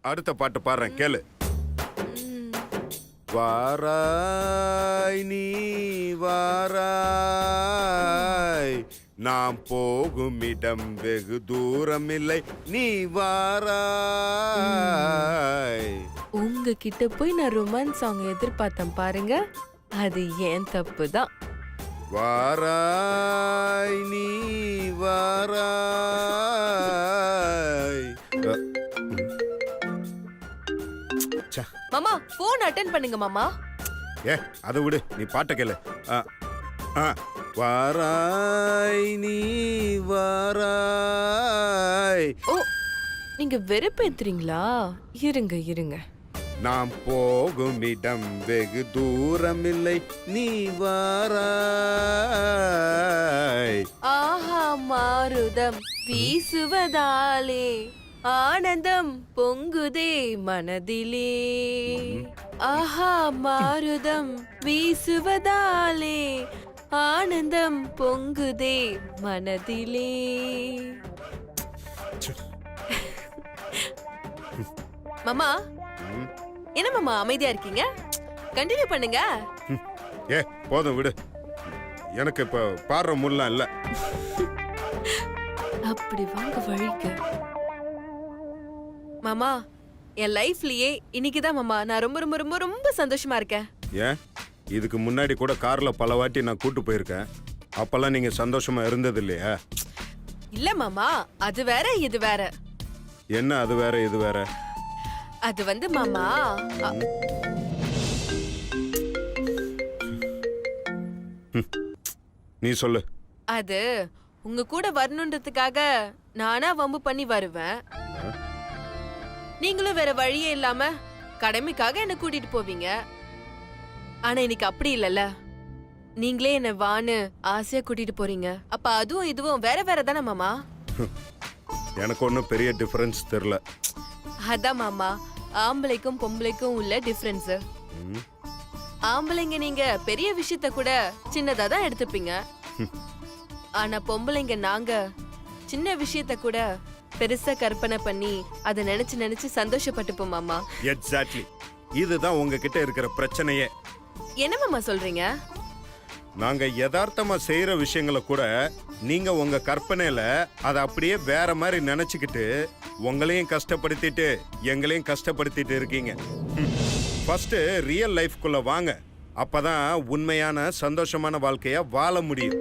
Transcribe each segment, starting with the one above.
அடுத்த பாட்டு பாடுறேன் கேளு. வாராய் நீ வாராய், நாம் போகும் இடம் வெகு தூரம் இல்லை, நீ வாராய். உங்ககிட்ட போய் நான் ரொமான்ஸ் சாங் எதிர்பார்த்தேன் பாருங்க, அது ஏன் தப்பு தான். வாராய் நீ வாராய். மாமா போன் அட்டெண்ட் பண்ணுங்க மாமா. ஏ அதை விடு, நீ பாட்ட கேளு. வாராய் நீ வாராய். ஓ நீங்க வெறுப்பேத்துறீங்களா? இருங்க இருங்க. நாம் போகும் இடம் வெகு தூரம் இல்லை, நீ வாராய். ஆஹா மாருதம் வீசுவதாலே ஆனந்தம் பொங்குதே மனதிலே. ஆஹா மாருதம் வீசுவதாலே ஆனந்தம் பொங்குதே மனதிலே. மாமா என்ன மாமா அமைதியா இருக்கீங்க? கண்டினியூ பண்ணுங்க. ஏ போதும் விடு, எனக்கு இப்ப பாடுற முல்லாம் இல்ல. அப்படி வாங்க வழிக்கு. மாமா என் லைஃப்லயே இன்னைக்குதான் மாமா நான் ரொம்ப ரொம்ப ரொம்ப ரொம்ப சந்தோஷமா இருக்கேன். ஏன் இதுக்கு முன்னாடி கூட கார்ல பல வாட்டி நான் கூட்டு போயிருக்கேன், அப்பெல்லாம் நீங்க சந்தோஷமா இருந்தது இல்லையா? இல்ல மாமா, அது வேற இது வேற. என்ன அது வேற இது வேற? அது வந்து மாமா நீ சொல்லு. அது உங்க கூட வரணுன்றதுக்காக நானா வம்பு பண்ணி வருவேன், நீங்களும் வேற வழியே இல்லாம கடமைக்காக என்ன கூட்டிட்டு போவீங்க. ஆனா இன்னைக்கு அப்படி இல்லல்ல, நீங்களே என்ன வான்னு ஆசையா கூட்டிட்டு போறீங்க. அப்ப அதுவும் இதுவும் வேற வேற தானே மாமா? எனக்கு ஒன்னும் பெரிய டிஃபரன்ஸ் தெரியல. அதான் மாமா ஆம்பளைக்கும் பொம்பளைக்கும் உள்ள டிஃபரன்ஸ். ஆம்பளைங்க நீங்க பெரிய விஷயத்த கூட சின்னதா தான் எடுத்துப்பீங்க, ஆனா பொம்பளைங்க நாங்க சின்ன விஷயத்த கூட பெருசா கற்பனை பண்ணி அதை நினைச்சு நினைச்சு சந்தோஷப்பட்டுப்போம் மாமா. எக்ஸாக்ட்லி, இதுதான் உங்ககிட்ட இருக்கிற பிரச்சனையே. என்ன மாமா சொல்றீங்க? நாங்க யதார்த்தமா செய்யற விஷயங்களை கூட நீங்க உங்க கற்பனையில அதை அப்படியே வேற மாதிரி நினைச்சுக்கிட்டு உங்களையும் கஷ்டப்படுத்திட்டு எங்களையும் கஷ்டப்படுத்திட்டு இருக்கீங்க. ஃபர்ஸ்ட் ரியல் லைஃப்குள்ள வாங்க, அப்பதான் உண்மையான சந்தோஷமான வாழ்க்கைய வாழ முடியும்.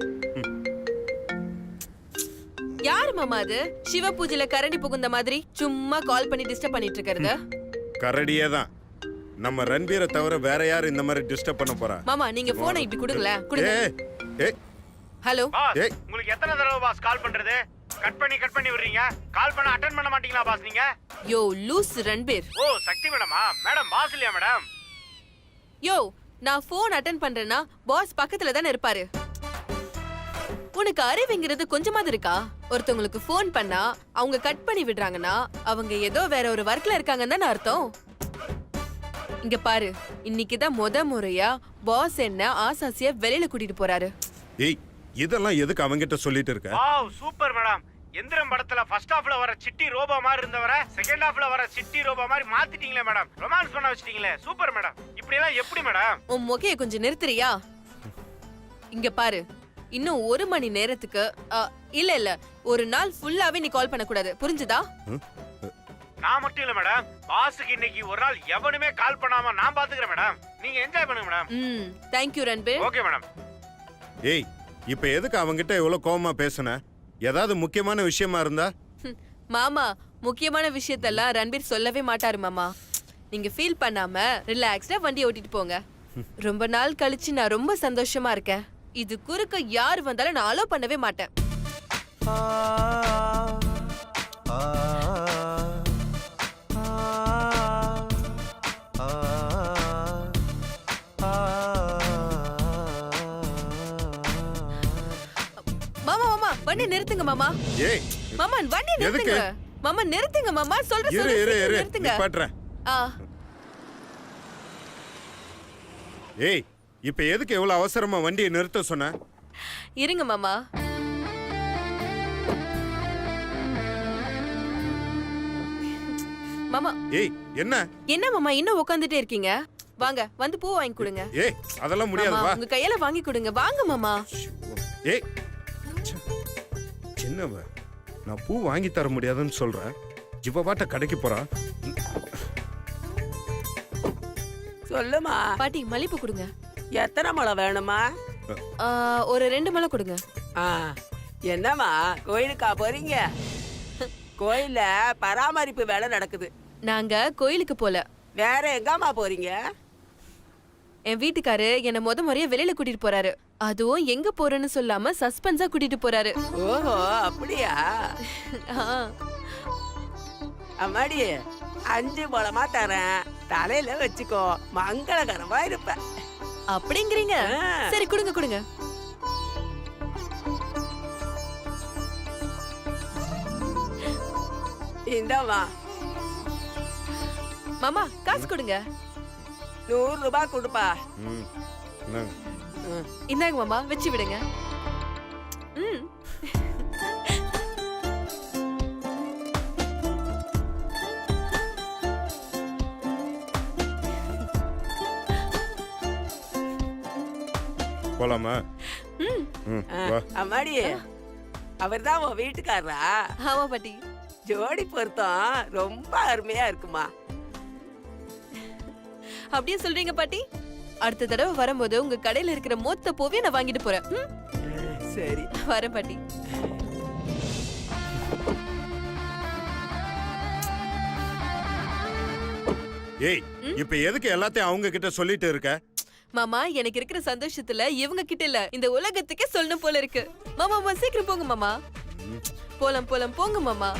யாரு மாமா அது சிவ பூஜையில கரடி புகுந்த மாதிரி சும்மா கால் பண்ணி டிஸ்டர்ப் பண்ணிட்டு இருக்கிறது? கரடியே தான். நம்ம ரன்பீரை தவிர வேற யாரு இந்த மாதிரி டிஸ்டர்ப் பண்ண போறா? மாமா நீங்க போனை இப்படி கொடுங்களே, கொடுங்க. ஹலோ பாஸ், உங்களுக்கு எத்தனை தடவை பாஸ் கால் பண்றது? கட் பண்ணி விடுறீங்க, கால் பண்ண அட்டெண்ட் பண்ண மாட்டீங்களா பாஸ் நீங்க? யோ லூஸ் ரன்பீர். ஓ சக்தி மேடமா? மேடம் பாஸ் இல்லையா மேடம்? யோ நான் போன் அட்டெண்ட் பண்றேன்னா பாஸ் பக்கத்துல தானே இருப்பாரு. உனக்கு அறிவுங்கிறது கொஞ்சமாவது இருக்கா? ஒருத்தவங்களுக்கு போன் பண்ணா அவங்க கட் பண்ணி விடுறாங்கன்னா அவங்க ஏதோ வேற ஒரு வர்க்ல இருக்காங்கன்னு தானே அர்த்தம். இங்க பாரு, இன்னைக்குதான் முறையா பாஸ் என்ன ஆசாசியா வெளியில கூட்டிட்டு போறாரு. ஏய் இதெல்லாம் எதுக்கு அவங்கிட்ட சொல்லிட்டு இருக்க? Wow super madam. எந்திரம் படத்துல ஃபர்ஸ்ட் ஹாஃப்ல வர சிட்டி ரோபோ மாதிரி இருந்தவரை செகண்ட் ஹாஃப்ல வர சிட்டி ரோபோ மாதிரி மாத்திட்டீங்களே மேடம். ரொமான்ஸ் பண்ண வச்சிட்டீங்களே, சூப்பர் மேடம். இப்படி எல்லாம் எப்படி மேடம்? உன் மொக்கைய கொஞ்சம் நிறுத்துறியா? இங்க பாரு, இன்னும் 1 மணி நேரத்துக்கு இல்ல ஒரு நாள் ஃபுல்லாவே நீ கால் பண்ண கூடாது, புரிஞ்சுதா? நான் மட்டும் இல்ல மேடம், பாஸுக்கு இன்னைக்கு ஒரு நாள் எவனுமே கால் பண்ணாம நான் பாத்துக்கிறேன் மேடம். நீங்க என்ஜாய் பண்ணுங்க madam. Thank you Ranbir. Okay madam. ஏய் இப்ப எதுக்கு அவங்கிட்ட இவ்வளவு கோவமா பேசுன? ஏதாவது முக்கியமான விஷயமா இருந்தா? மாமா முக்கியமான விஷயத்தெல்லாம் ரன்பீர் சொல்லவே மாட்டாரு மாமா. நீங்க ஃபீல் பண்ணாம ரிலாக்ஸ்டா வண்டி ஓட்டிட்டு போங்க. ரொம்ப நாள் கழிச்சு நான் ரொம்ப சந்தோஷமா இருக்கேன். இது குறுக்க யார் வந்தாலும் நான் அலோ பண்ணவே மாட்டேன். மாமா மாமா வண்டி நிறுத்துங்க மாமா. ஏய் மாமா வண்டி நிறுத்துங்க. மாமா நிறுத்துங்க மாமா, சொல்றேன் நிறுத்துங்க. நிப்பாட்றேன். ஏய் இப்ப எதுக்கு இவ்வளவு அவசரமா வண்டியை நிறுத்த சொன்ன? இருங்க மாமா. மாமா ஏய் என்ன என்ன மாமா இன்னும் உட்காந்துட்டே இருக்கீங்க? வாங்க வந்து பூ வாங்கி கொடுங்க. ஏய் அதெல்லாம் முடியாது மாமா, வா. உங்க கையால வாங்கி கொடுங்க. வாங்க மாமா. ஏய் சின்னவ நான் பூ வாங்கி தர முடியாதுன்னு சொல்றேன். இவ பாட்ட கடைக்கு போறா. சொல்லுமா. பாட்டி மல்லிப்பூ கொடுங்க. எத்தனை முளம் வேணுமா? ஒரு 2 முழம் கொடுங்க. ஆ, என்னம்மா கோயிலுக்கா போறீங்க? கோயில்ல பராமரிப்பு வேலை நடக்குது. நாங்க கோயிலுக்கு போல. வேற எங்கம்மா போறீங்க? என் வீட்டுக்காரு என்ன முறையா வெளியில கூட்டிட்டு போறாரு. அதுவும் எங்க போறேன்னு சொல்லாம சஸ்பென்ஸா கூட்டிட்டு போறாரு. ஓஹோ, அப்படியா? ஆ, அம்மாடி 5 முழமா தரேன், தலையில வச்சுக்கோ, மங்களகரமா இருப்ப. அப்படிங்கிறீங்க? சரி கொடுங்க கொடுங்க. இந்தம்மா மாமா காசு கொடுங்க. 100 ரூபாய் கொடுப்பா. ம், இந்தாங்க. இந்தாங்க மாமா வச்சு விடுங்க. ம். போலாமா? ம். ம், வா. அம்மாடி அவர்தான் உன் வீட்டுக்காரரா? ஆமா பாட்டி. ஜோடி பொருத்தம் ரொம்ப அருமையா இருக்குமா. அப்படியே சொல்றீங்க பாட்டி? அடுத்த தடவை வரும்போது உங்க கடையில இருக்கிற மொத்த பூவையும் நான் வாங்கிட்டு போறேன். ம்? சரி வரேன் பாட்டி. ஏய் இப்ப எதுக்கு எல்லாத்தையும் அவங்க கிட்ட சொல்லிட்டு இருக்க? மாமா எனக்கு இருக்கிற சந்தோஷத்துல இவங்க கிட்ட இல்ல இந்த உலகத்துக்கே சொல்லணும் போல இருக்கு. மாமா மாமா சீக்கிரம் போங்க மாமா. போலாம் போலாம் போங்க மாமா.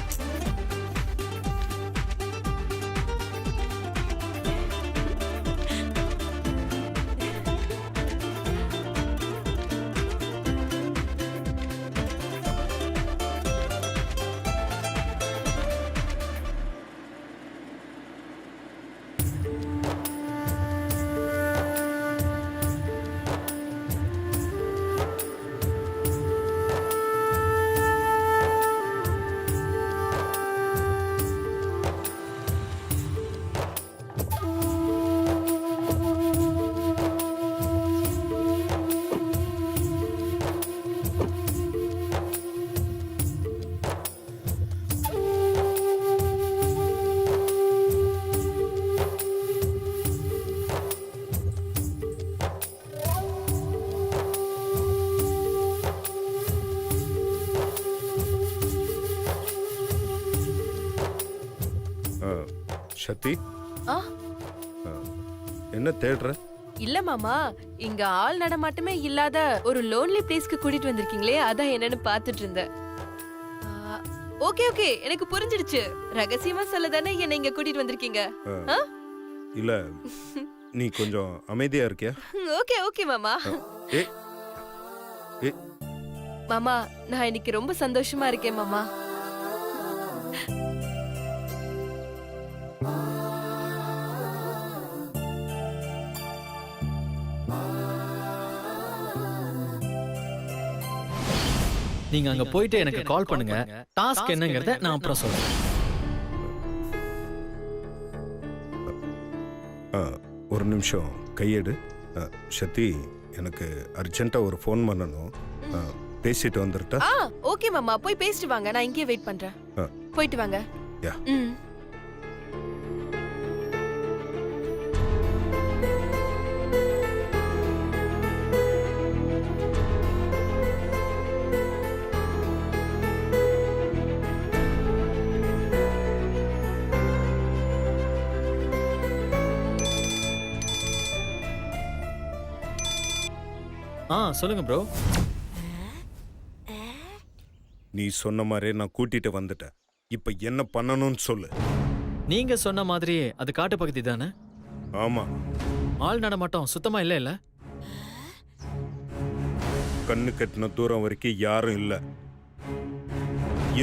சக்தி ஆ, என்ன தேடுற? இல்ல மாமா இங்க ஆள் நடமாட்டமே இல்லாத ஒரு லோன்லி பிளேஸ்க்கு கூட்டிட்டு வந்திருக்கீங்களே அதான் என்னன்னு பாத்துட்டு இருந்தேன். ஓகே ஓகே எனக்கு புரிஞ்சிடுச்சு. ரகசியமா சொல்லதானே என்ன இங்க கூட்டிட்டு வந்திருக்கீங்க. ஆ? இல்ல நீ கொஞ்சம் அமைதியா இருக்கியா? ஓகே ஓகே மாமா. ஏ ஏ மாமா நான் இன்னைக்கு ரொம்ப சந்தோஷமா இருக்கேன் மாமா. நீங்க அங்க போயிட்டு எனக்கு கால் பண்ணுங்க. டாஸ்க் என்னங்கறத நான் அப்புறம் சொல்றேன். ஒரு நிமிஷம் கையெடு. சக்தி எனக்கு அர்ஜென்ட்டா ஒரு ஃபோன் பண்ணணும். பேசிட்டு வந்துட்டா? ஓகே மாமா போய் பேசிட்டு வாங்க. நான் இங்கேயே வெயிட் பண்றேன். போயிட்டு வாங்க. யா. ம். சொல்லுங்க ப்ரோ. நீ சொன்ன மாதிரி நான் கூட்டிட்டு வந்துட்டேன். இப்ப என்ன பண்ணணும்னு சொல்லு. நீங்க சொன்ன மாதிரி அது காட்டு பகுதி தானே? ஆமா. ஆள் நடமாட்டம் சுத்தமா இல்ல இல்ல? கண்ணு கட்டின தூரம் வரைக்கும் யாரும் இல்ல.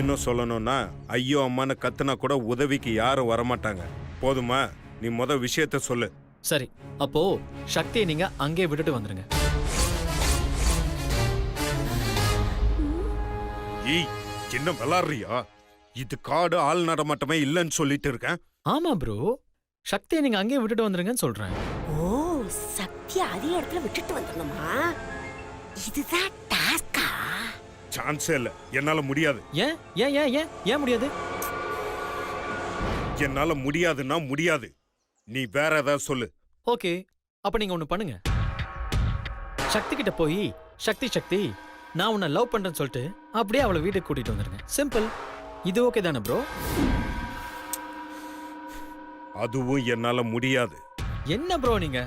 இன்னும் சொல்லணும்னா ஐயோ அம்மான்னு கத்துனா கூட உதவிக்கு யாரும் வரமாட்டாங்க. போதுமா? நீ விஷயத்த சொல்லு. சரி, அப்போ சக்தியை நீங்க அங்கே விட்டுட்டு வந்துருங்க. ஏய் என்ன விளாடுறியா? இது காடு ஆள் நடமாட்டமே இல்லைன்னு சொல்லிட்டு இருக்கேன். ஆமா ப்ரோ, சக்தியை நீங்க அங்கேயே விட்டுட்டு வந்துருங்கன்னு சொல்றேன். ஓ, சக்தி அதே இடத்துல விட்டுட்டு வந்துடணுமா? இதுதான் டாஸ்கா? சான்ஸே இல்ல, என்னால முடியாது. ஏன் ஏன் ஏன் ஏன் ஏன் முடியாது? என்னால முடியாதுன்னா முடியாது. நீ வேற ஏதாவது சொல்லு. ஓகே, அப்ப நீங்க ஒண்ணு பண்ணுங்க. சக்தி கிட்ட போய் சக்தி சக்தி நான் உன்னை லவ் பண்றேன்னு சொல்லிட்டு அப்படியே அவளை வீட்டுக்கு கூட்டிட்டு வந்துருங்க. சிம்பிள். இது ஓகே தானே ப்ரோ? அதுவும் என்னால முடியாது. என்ன ப்ரோ நீங்க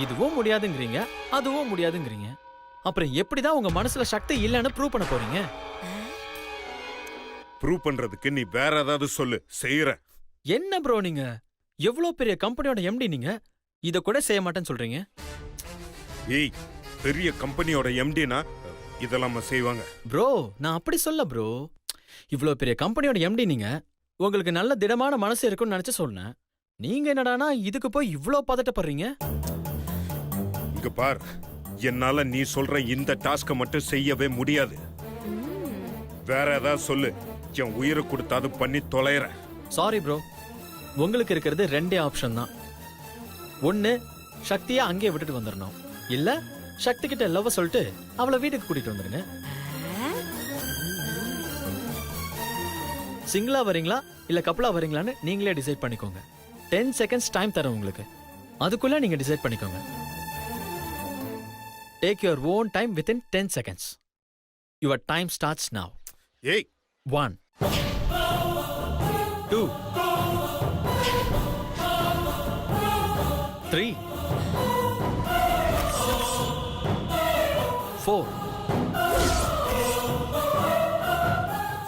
இதுவும் முடியாதுங்கிறீங்க அதுவும் முடியாதுங்கிறீங்க, அப்புறம் எப்படிதான் உங்க மனசுல சக்தி இல்லைன்னு ப்ரூவ் பண்ண போறீங்க? ப்ரூவ் பண்றதுக்கு நீ வேற ஏதாவது சொல்லு, செய்யறேன். என்ன ப்ரோ நீங்க எவ்வளவு பெரிய கம்பெனியோட எம்டி, நீங்க இத கூட செய்ய மாட்டேன்னு சொல்றீங்க? ஏய், பெரிய கம்பெனியோட எம்டினா இதெல்லாம் செய்வாங்க. ப்ரோ நான் அப்படி சொல்ல ப்ரோ, இவ்வளவு பெரிய கம்பெனியோட எம்டி நீங்க, உங்களுக்கு நல்ல திடமான மனசு இருக்குன்னு நினைச்சு சொன்னேன். நீங்க என்னடானா இதுக்கு போய் இவ்ளோ பதட்டப்படுறீங்க? இங்க பார், என்னால நீ சொல்ற இந்த டாஸ்க மட்டும் செய்யவே முடியாது. வேற ஏதாவது சொல்லு, என் உயிரை கொடுத்தாது பண்ணி தொலைறேன். சாரி ப்ரோ, உங்களுக்கு இருக்கிறது ரெண்டே ஆப்ஷன் தான். ஒன்னு சக்தியை அங்கேயே விட்டுட்டு வந்துடணும், இல்ல சக்தி கிட்ட லவ் சொல்லிட்டு அவளை வீட்டுக்கு கூட்டிட்டு வந்துருங்க. சிங்கிளா வரீங்களா இல்ல கப்பலா வரீங்களான்னு நீங்களே டிசைட் பண்ணிக்கோங்க. 10 seconds டைம் தரேன் உங்களுக்கு, அதுக்குள்ள நீங்க டிசைட் பண்ணிக்கோங்க. Take your own time within 10 seconds. Your time starts now. ஏய், 1 2 3 4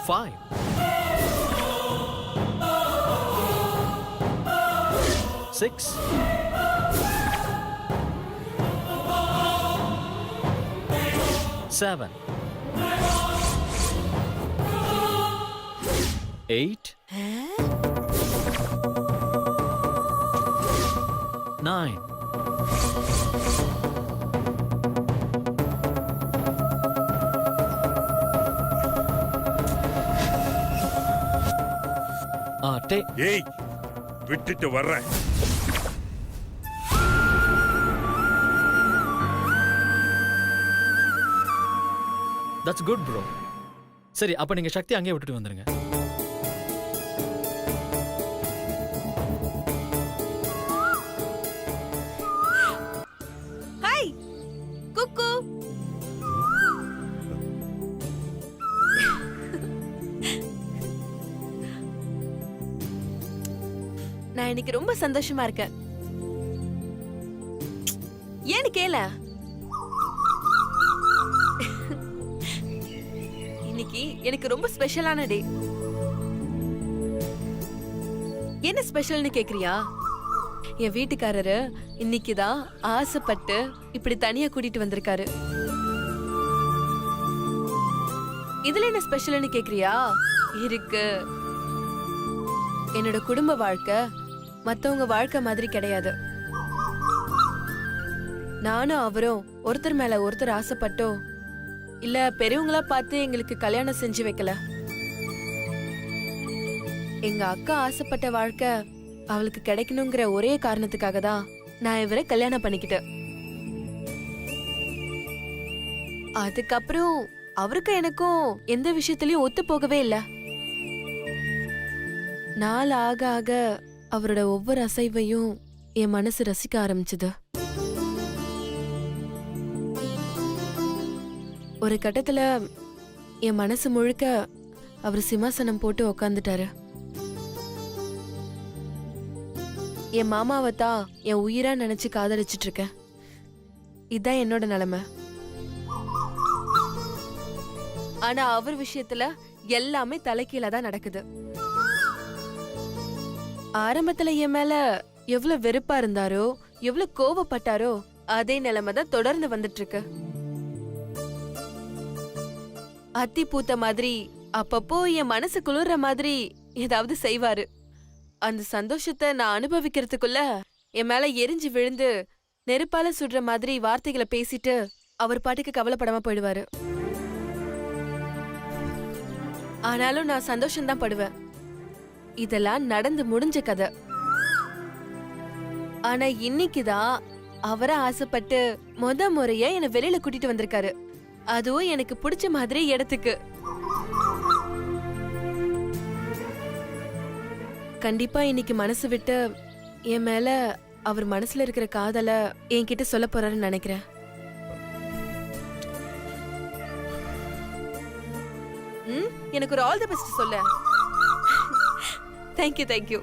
5 6 7 8 9 ஏய், விட்டுட்டு வர்றேன். That's good bro. சரி, அப்ப நீங்க சக்தி அங்கேயே விட்டுட்டு வந்துருங்க. ஹாய் குக்கு. நான் இன்னைக்கு ரொம்ப சந்தோஷமா இருக்கேன். ஏன்னு கேள, இன்னைக்கு எனக்கு ரொம்ப ஸ்பெஷலான டே. என்ன ஸ்பெஷல்னு கேக்குறியா? என் வீட்டுக்காரரு இன்னைக்குதான் ஆசைப்பட்டு இப்படி தனியா கூட்டிட்டு வந்திருக்காரு. இதுல என்ன ஸ்பெஷல்னு கேக்குறியா? இருக்கு. என்னோட குடும்ப வாழ்க்கை மத்தவங்க வாழ்க்கை மாதிரி கிடையாது. நானும் அவரும் ஒருத்தர் மேல ஒருத்தர் ஆசைப்பட்டோ இல்ல பெரியவங்களா பார்த்து எங்களுக்கு கல்யாணம் செஞ்சு வைக்கல. எங்க அக்கா ஆசைப்பட்ட வாழ்க்கை அவளுக்கு கிடைக்கணுங்கிற ஒரே காரணத்துக்காக தான் நான் இவரை கல்யாணம் பண்ணிக்கிட்டேன். அதுக்கப்புறம் அவருக்கும் எனக்கும் எந்த விஷயத்திலயும் ஒத்து போகவே இல்ல. நாள் ஆக ஆக அவரோட ஒவ்வொரு அசைவையும் என் மனசு ரசிக்க ஆரம்பிச்சது. ஒரு கட்டத்துல என் மனசு முழுக்க அவர் சிம்மாசனம் போட்டு உக்காந்துட்டாரு. என் மாமாவை தான் என் உயிரா நினைச்சு காதலிச்சிட்டு இருக்கேன். இதுதான் என்னோட நிலைமை. ஆனா அவர் விஷயத்துல எல்லாமே தலைகீழா தான் நடக்குது. ஆரம்பத்துல என் மேல எவ்வளவு வெறுப்பா இருந்தாரோ, எவ்வளவு கோவப்பட்டாரோ, அதே நிலைமை தான் தொடர்ந்து வந்துட்டு இருக்கு. அத்தி பூத்த மாதிரி அப்பப்போ என் மனசு குளிர்ற மாதிரி ஏதாவது செய்வாரு. அந்த சந்தோஷத்தை நான் அனுபவிக்கிறதுக்குள்ள என் மேல எரிஞ்சு விழுந்து நெருப்பால சுடுற மாதிரி வார்த்தைகளை பேசிட்டு அவர் பாட்டுக்கு கவலைப்படாம போயிடுவாரு. ஆனாலும் நான் சந்தோஷம் தான் படுவேன். இதெல்லாம் நடந்து முடிஞ்ச கதை. ஆனா இன்னைக்குதான் அவரை ஆசைப்பட்டு முறையா என்னை வெளியில கூட்டிட்டு வந்திருக்காரு. அதுவும் எனக்கு பிடிச்ச மாதிரி இடத்துக்கு. கண்டிப்பா இன்னைக்கு மனசு விட்டு என் மேல அவர் மனசுல இருக்கிற காதல என்கிட்ட சொல்ல போறாருன்னு நினைக்கிறேன். எனக்கு ஒரு ஆல் தி பெஸ்ட் சொல்ல. Thank you thank you.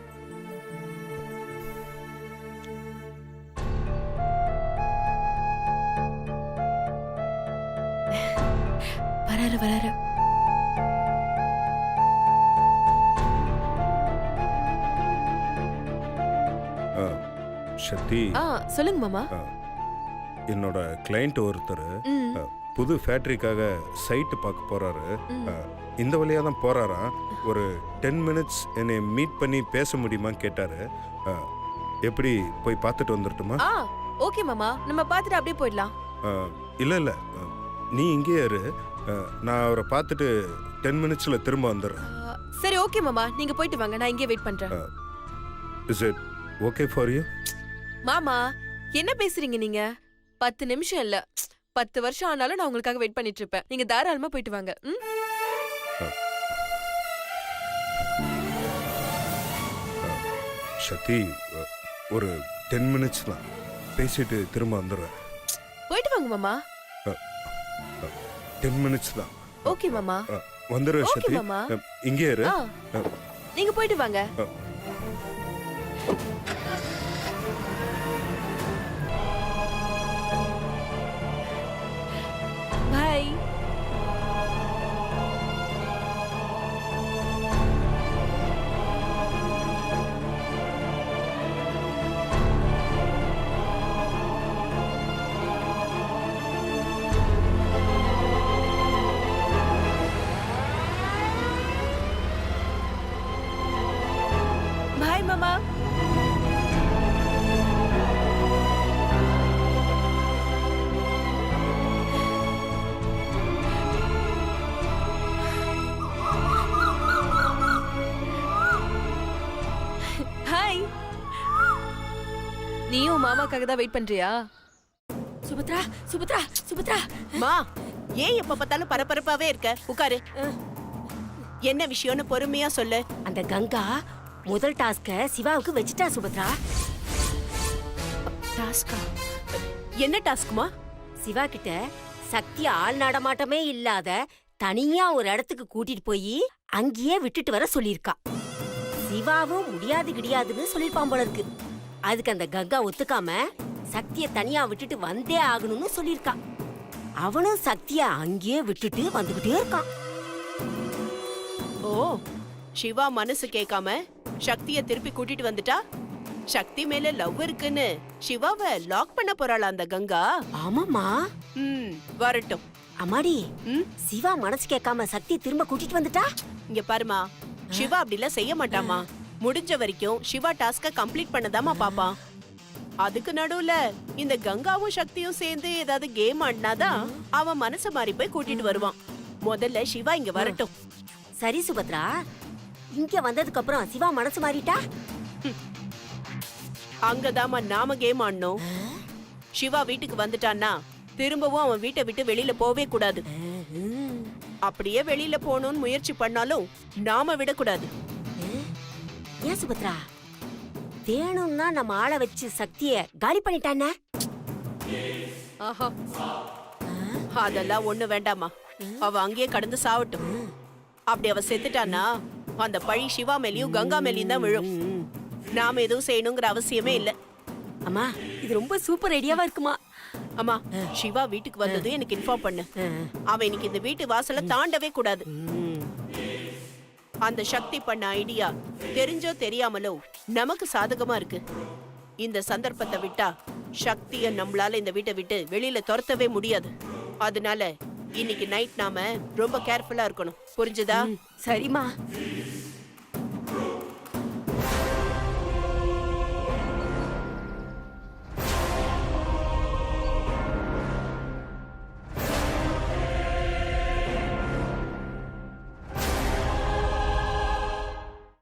வராரு வராரு. சக்தி, சொல்லுங்க மாமா. என்னோட கிளைண்ட் ஒருத்தர் புது ஃபேக்டரிக்காக சைட்டு பார்க்க போறாரு. இந்த வழியா தான் போறாரா. ஒரு 10 மினிட்ஸ் என்னை மீட் பண்ணி பேச முடியுமான்னு கேட்டாரு. எப்படி போய் பார்த்துட்டு வந்துடட்டுமா? ஓகே மாமா, நம்ம பார்த்துட்டு அப்படியே போயிடலாம். இல்லை இல்லை, நீ இங்கே இரு. நான் அவரை பார்த்துட்டு 10 மினிட்ஸ்ல திரும்ப வந்துடுறேன். சரி ஓகே மாமா, நீங்க போயிட்டு வாங்க, நான் இங்கே வெயிட் பண்றேன். Is it okay for you? மாமா என்ன பேசுறீங்க நீங்க? 10 நிமிஷம் இல்ல, 10 வருஷம் ஆனாலும் நான் உங்களுக்காக வெயிட் பண்ணிட்டு இருப்பேன். நீங்க தாராளமா போயிட்டு வாங்க. சக்தி, ஒரு 10 மினிட்ஸ் தான், பேசிட்டு திரும்ப வந்துடுறேன். போயிட்டு வாங்க மாமா. 10 மினிட்ஸ் தான். ஓகே மாமா, வந்துடுறேன் ஓகே சக்தி. மாமா. இங்கே இரு. நீங்க போயிட்டு வாங்க. பாய். பாய் மாமா. ஹாய். நீயும் மாமாக்காக தான் வெயிட் பண்றியா? சுபத்ரா சுபத்ரா சுபத்ரா. மா, ஏன் எப்ப பார்த்தாலும் பரபரப்பாவே இருக்க? உட்காரு. என்ன விஷயம்னு பொறுமையா சொல்லு. அந்த கங்கா முதல் டாஸ்க சிவாவுக்கு வச்சுட்டா சுபத்ரா. டாஸ்கா? என்ன டாஸ்க்மா? சிவா கிட்ட சக்தி ஆள் நடமாட்டமே இல்லாத தனியா ஒரு இடத்துக்கு கூட்டிட்டு போய் அங்கேயே விட்டுட்டு வர சொல்லியிருக்கா. சிவாவும் முடியாது கிடையாதுன்னு சொல்லிருப்பான் போல இருக்கு. அதுக்கு அந்த கங்கா ஒத்துக்காம சக்திய தனியா விட்டுட்டு வந்தே ஆகணும்னு சொல்லியிருக்கா. அவனும் சக்திய அங்கேயே விட்டுட்டு வந்துகிட்டே இருக்கான். ஓ, சிவா மனசு கேட்காம சக்திய திருப்பி கூட்டிட்டு வந்துட்டா. சக்தி மேல லவ் இருக்குன்னு சிவாவை லாக் பண்ண போறாளா அந்த கங்கா? ஆமாமா. வரட்டும். அம்மாடி, சிவா மனசு கேட்காம சக்தி திரும்ப கூட்டிட்டு வந்துட்டா. இங்க பாருமா, சிவா அப்படிலாம் செய்ய மாட்டாமா. முடிஞ்ச வரைக்கும் சிவா டாஸ்க கம்ப்ளீட் பண்ணதாமா பாப்பான். அதுக்கு நடுவுல இந்த கங்காவும் சக்தியும் சேர்ந்து ஏதாவது கேம் ஆடினாதான் அவன் மனசு மாறி போய் கூட்டிட்டு வருவான். முதல்ல சிவா இங்க வரட்டும். சரி சுபத்ரா, இங்க வந்ததுக்கு அப்புறம் சிவா மனசு மாறிட்டா? அங்கதாமா நாம கேம் ஆடணும். சிவா வீட்டுக்கு வந்துட்டான்னா திரும்பவும் அவன் வீட்டை விட்டு வெளியில போவே கூடாது. அப்படியே வெளியில போகணும்னு முயற்சி பண்ணாலும் நாம விடக்கூடாது. ஏன் சுபத்ரா, வேணும்னா நம்ம ஆளை வச்சு சக்திய காலி பண்ணிட்டானே. ஆஹா, அதெல்லாம் ஒண்ணு வேண்டாமா. அவ அங்கேயே கடந்து சாவட்டும். அப்படி அவ செத்துட்டானா அந்த பழி சிவா மேலயும் கங்கா மேலயும் தான் விழும். நாம எதுவும் செய்யணுங்கிற அவசியமே இல்ல. அம்மா, இது ரொம்ப சூப்பர் ஐடியாவா இருக்குமா. அம்மா, சிவா வீட்டுக்கு வந்ததும் எனக்கு இன்ஃபார்ம் பண்ணு. அவன் இன்னைக்கு இந்த வீட்டு வாசல தாண்டவே கூடாது. அந்த சக்தி பண்ண ஐடியா தெரிஞ்சோ தெரியாமலோ நமக்கு சாதகமா இருக்கு. இந்த சந்தர்ப்பத்தை விட்டா சக்திய நம்மளால இந்த வீட்டை விட்டு வெளியில துரத்தவே முடியாது. அதனால இன்னைக்கு நைட் நாம ரொம்ப கேர்ஃபுல்லா இருக்கணும். புரிஞ்சுதா? சரிம்மா.